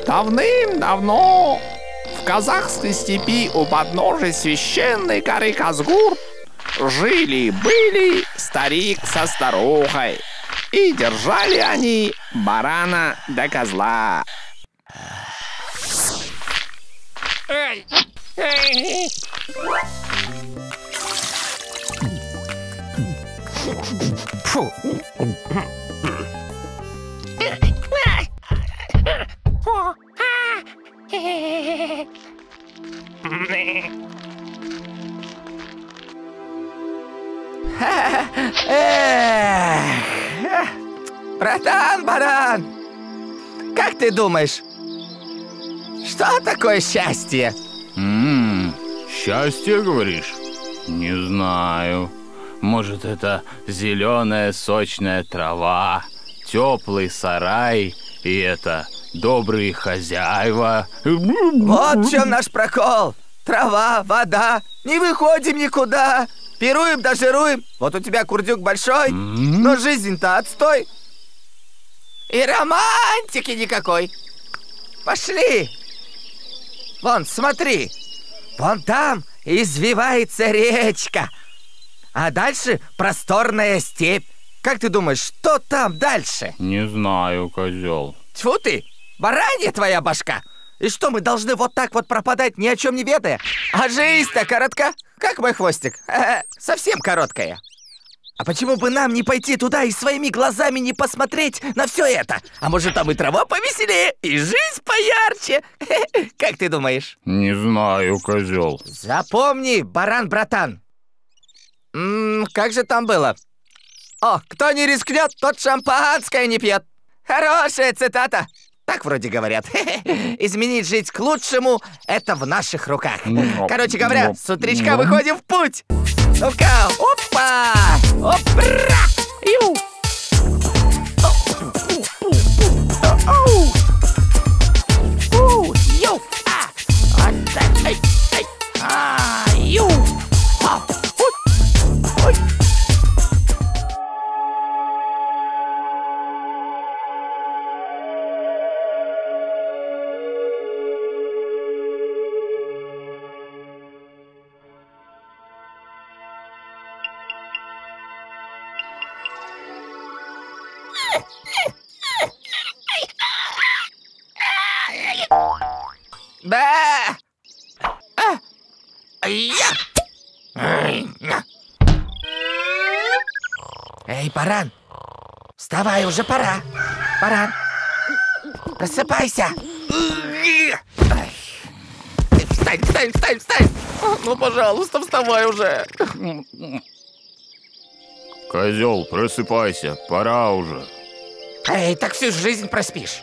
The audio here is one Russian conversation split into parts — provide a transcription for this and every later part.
Давным-давно в казахской степи у подножия священной горы Казгурт жили-были старик со старухой, и держали они барана да козла. Фу. Братан, баран, как ты думаешь, что такое счастье? Счастье, говоришь? Не знаю. Может, это зеленая сочная трава, теплый сарай и это добрые хозяева. Вот в чем наш прокол. Трава, вода, не выходим никуда. Пируем, дожируем. Вот у тебя курдюк большой, но жизнь-то отстой. И романтики никакой. Пошли. Вон, смотри. Вон там извивается речка. А дальше просторная степь. Как ты думаешь, что там дальше? Не знаю, козел. Тьфу ты, баранья твоя башка. И что, мы должны вот так вот пропадать, ни о чем не ведая? А жизнь-то коротка, как мой хвостик. Совсем короткая. А почему бы нам не пойти туда и своими глазами не посмотреть на все это? А может, там и трава повеселее, и жизнь поярче? Как ты думаешь? Не знаю, козел. Запомни, баран-братан. Как же там было? О, кто не рискнет, тот шампанское не пьет. Хорошая цитата. Так вроде говорят. Изменить жизнь к лучшему — это в наших руках. Короче говоря, с утречка выходим в путь. Ну-ка, опа! Опра! Ю! Ю! Ю! Да! Эй, баран! Вставай, уже пора! Баран! Просыпайся! Встань, встань, встань, встань! Ну, пожалуйста, вставай уже! Козел, просыпайся, пора уже. Эй, так всю жизнь проспишь.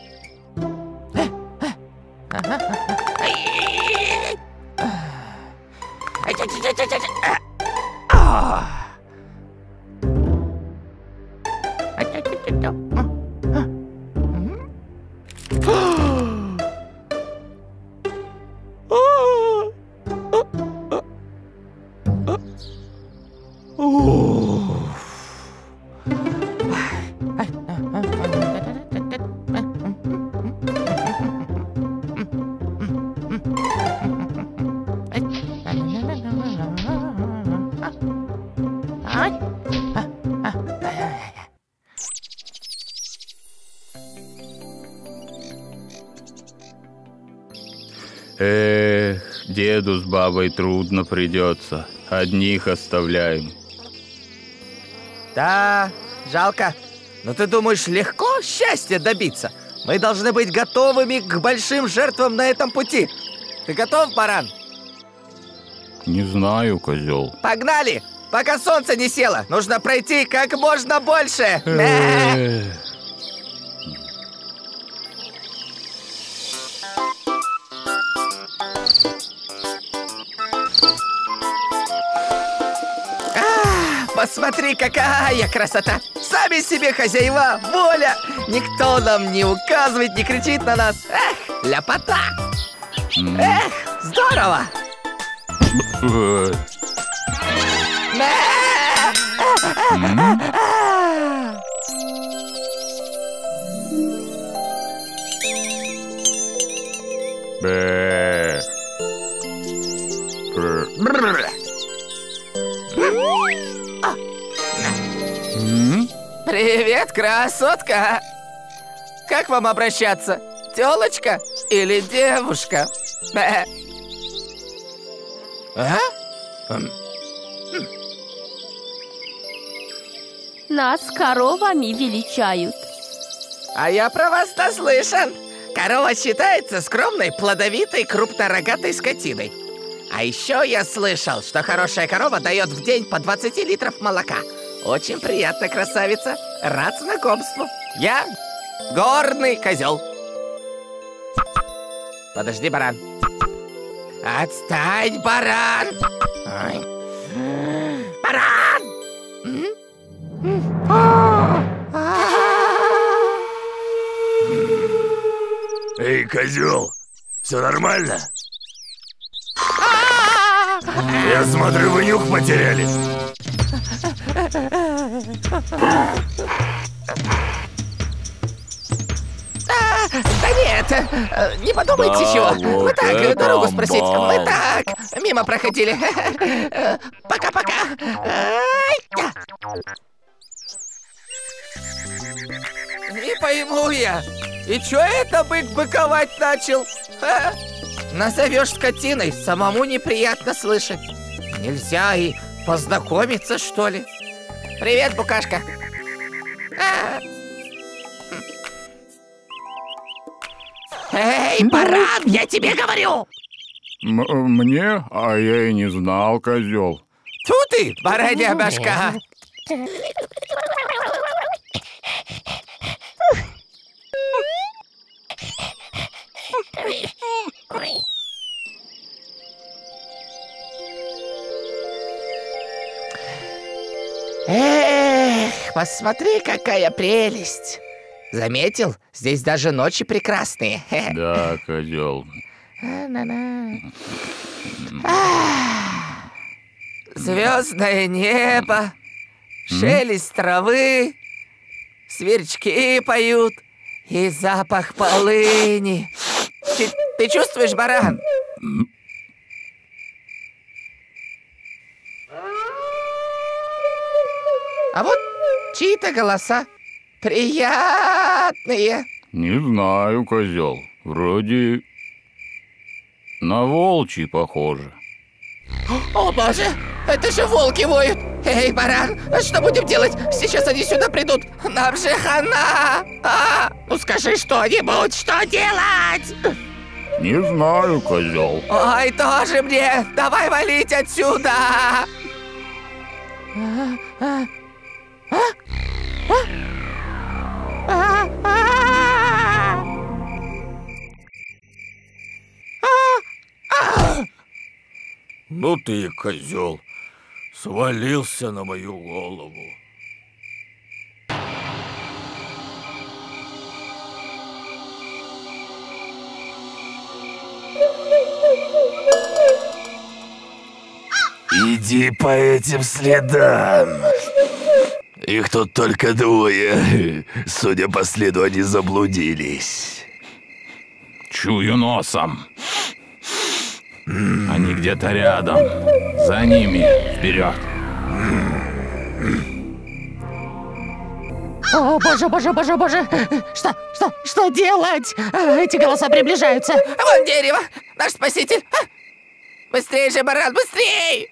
Деду с бабой трудно придется. Одних оставляем. Да, жалко. Но ты думаешь, легко счастья добиться? Мы должны быть готовыми к большим жертвам на этом пути. Ты готов, баран? Не знаю, козел. Погнали! Пока солнце не село, нужно пройти как можно больше. Посмотри, какая красота! Сами себе хозяева, воля! Никто нам не указывает, не кричит на нас. Эх, ляпота! Эх, здорово! Бе. Привет, красотка! Как вам обращаться? Тёлочка или девушка? А? Нас коровами величают. А я про вас наслышан. Корова считается скромной, плодовитой, крупнорогатой скотиной. А еще я слышал, что хорошая корова дает в день по 20 литров молока. Очень приятно, красавица. Рад знакомству. Я горный козел. Подожди, баран. Отстань, баран! Ой. Баран! Эй, козел, все нормально? Я смотрю, вы нюх потеряли. Да нет, не подумайте чего. Мы так, дорогу спросить. Мы так, мимо проходили. Пока-пока. Не пойму я. И чё это бык быковать начал? Назовешь скотиной, самому неприятно слышать. Нельзя и познакомиться, что ли? Привет, букашка. Эй, баран, я тебе говорю! Мне? А я и не знал, козел. Тьфу ты, баранья башка! Эх, посмотри, какая прелесть! Заметил? Здесь даже ночи прекрасные. Да, козел. Звездное небо, шелест травы, сверчки поют и запах полыни. Ты чувствуешь, баран? А вот чьи-то голоса приятные. Не знаю, козел. Вроде на волчий похоже. О, боже, это же волки воют. Эй, баран, что будем делать? Сейчас они сюда придут. Нам же хана. Ну скажи что-нибудь, что делать? Не знаю, козел. Ой, тоже мне. Давай валить отсюда. Ну ты, козел, свалился на мою голову. Иди по этим следам. Их тут только двое. Судя по следу, они заблудились. Чую носом. Они где-то рядом. За ними. Вперед. О, боже, боже, боже, боже! Что делать? Эти голоса приближаются. Вон дерево, наш спаситель. Быстрее же, баран, быстрей!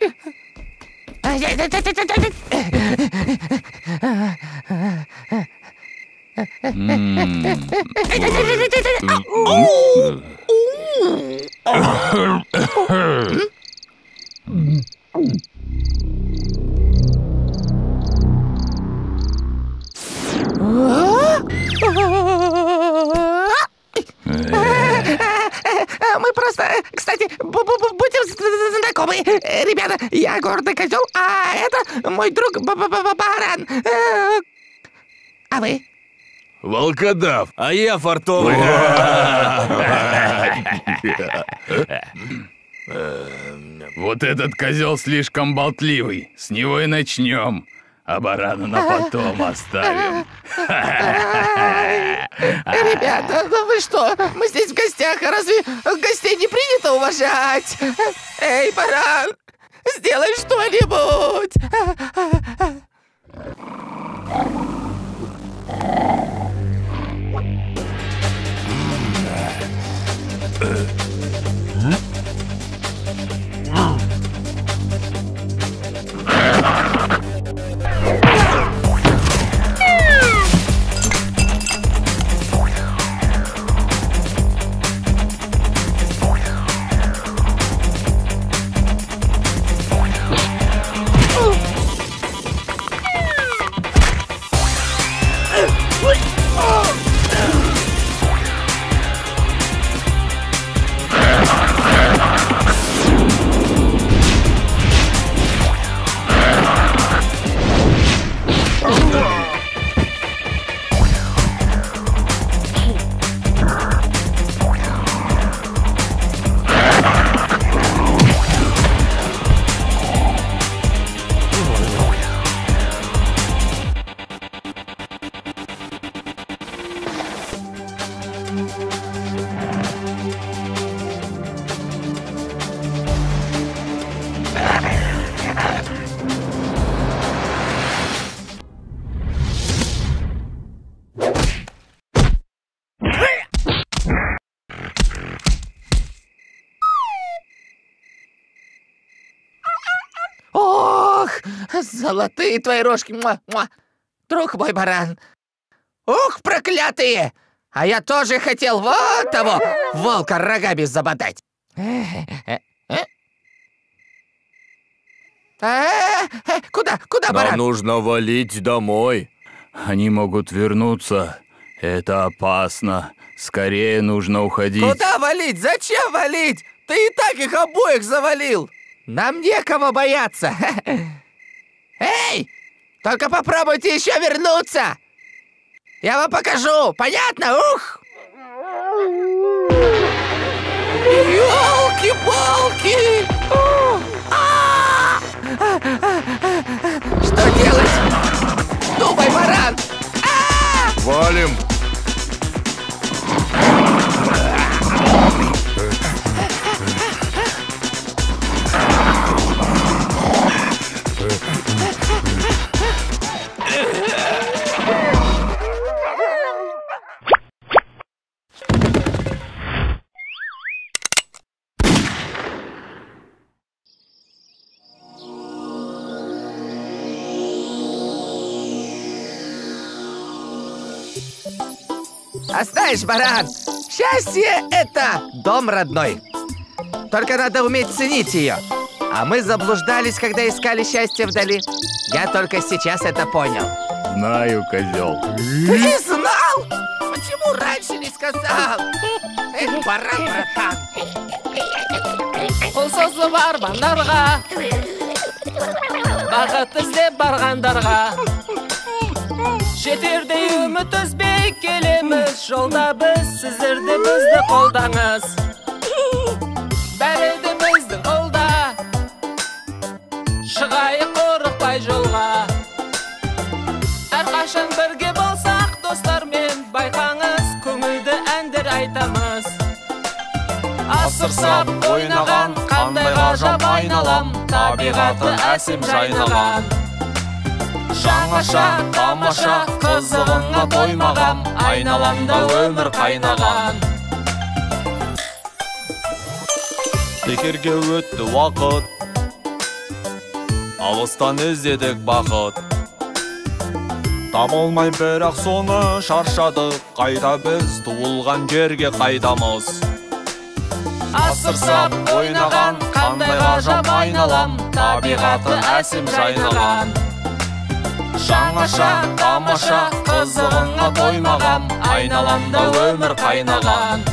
Мы просто, кстати, будем знакомы. Ребята, я гордый козел, а это мой друг баран. А вы? Волкодав, а я фартовый. Вот этот козел слишком болтливый. С него и начнем. А барана на потом оставим. Ребята, ну вы что? Мы здесь в гостях, а разве гостей надо уважать. Эй, баран, сделай что-нибудь. Ох, золотые твои рожки. Муа-муа. Друг мой баран. Ух, проклятые! А я тоже хотел вот того волка рогами забодать. Куда, баран? Нам нужно валить домой. Они могут вернуться. Это опасно. Скорее нужно уходить. Куда валить? Зачем валить? Ты и так их обоих завалил. Нам некого бояться. Эй, только попробуйте еще вернуться. Я вам покажу, понятно? Ух! Ёлки-палки! Что делать? Думай, баран! Валим. А знаешь, баран, счастье — это дом родной. Только надо уметь ценить ее. А мы заблуждались, когда искали счастье вдали. Я только сейчас это понял. Знаю, козел. Ты знал? Почему раньше не сказал? Эх, баран, братан. Қол созып армандарға, бақыт іздеп барғандарға, жетердей үміт үзбей келеміз, жолда біз, сіздерді бізді қолдаңыз. Бәрі де біздің қолда, шығайық қорықпай жолға. Әрқашан бірге болсақ достармен, байқаңыз, көңілді әндер айтамыз. Асырсап ойнаған, қандай ғажап айналам, табиғаты әсем жайнаған. Жаңаша, тамаша, қызығыңа тоймағам, айналамда өмір қайнаған. Бекерге өтті уақыт, алыстан іздедік бақыт. Табылмай бірақ соны шаршадық, қайта біз туылған жерге қайтамыз. Асырсап ойнаған, қандай ғажап айналам, табиғаты әсем жайнаған. Жаңаша, тамаша, қызығыңа тоймағам, айналамда өмір қайнаған.